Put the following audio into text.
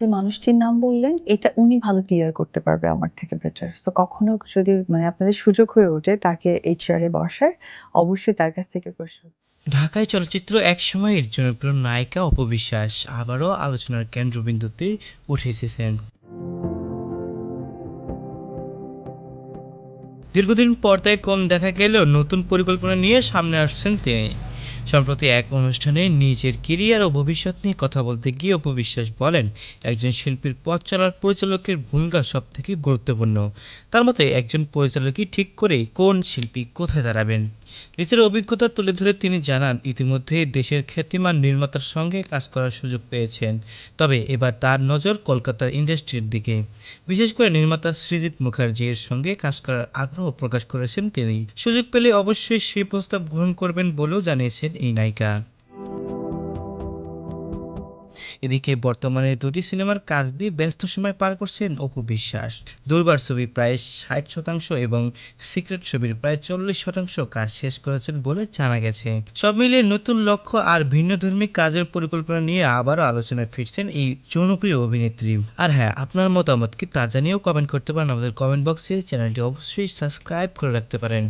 যে মানুষটির নাম বললেন, এটা উনি ভালো ক্লিয়ার করতে পারবে আমার থেকে বেটার। সো কখনো যদি আপনাদের সুযোগ হয়ে ওঠে তাকে এইচআর এ বসার, অবশ্যই তার কাছ থেকে প্রশ্ন। ঢাকাই চলচ্চিত্র একসময়ের জনপ্রিয় নায়িকা অপু বিশ্বাস আবারও আলোচনার কেন্দ্রবিন্দুতে উঠে এসেছেন। দীর্ঘদিন পর্দায় কম দেখা গেলেও নতুন পরিকল্পনা নিয়ে সামনে আসছেন তিনি। সম্প্রতি এক অনুষ্ঠানে নিজের কেরিয়ার ও ভবিষ্যৎ নিয়ে কথা বলতে গিয়ে অপু বিশ্বাস বলেন, একজন শিল্পীর পথ চলার পরিচালকের ভূমিকা সবথেকে গুরুত্বপূর্ণ। তার মতে একজন পরিচালকই ঠিক করে কোন শিল্পী কোথায় দাঁড়াবেন। নিজের অভিজ্ঞতা তুলে ধরে তিনি জানান, ইতিমধ্যে দেশের খ্যাতিমান নির্মাতার সঙ্গে কাজ করার সুযোগ পেয়েছেন, তবে এবার তার নজর কলকাতার ইন্ডাস্ট্রির দিকে। বিশেষ করে নির্মাতা সৃজিত মুখার্জির সঙ্গে কাজ করার আগ্রহ প্রকাশ করেছেন তিনি। সুযোগ পেলে অবশ্যই সেই প্রস্তাব গ্রহণ করবেন বলেও জানিয়েছেন এই নায়িকা। এদিকে বর্তমানে দুটি সিনেমার কাজ দিয়ে ব্যস্ত সময় পার করছেন অপু বিশ্বাস। দুর্বার ছবি প্রায় 60% এবং সিক্রেট ছবির প্রায় 40% কাজ শেষ করেছেন বলে জানা গেছে। সব মিলিয়ে নতুন লক্ষ্য আর ভিন্নধর্মী কাজের পরিকল্পনা নিয়ে আবারও আলোচনায় ফিরছেন এই জনপ্রিয় অভিনেত্রী। আর হ্যাঁ, আপনার মতামত কি তা জানিয়েও কমেন্ট করতে পারেন আমাদের কমেন্ট বক্সে। চ্যানেলটি অবশ্যই সাবস্ক্রাইব করে রাখতে পারেন।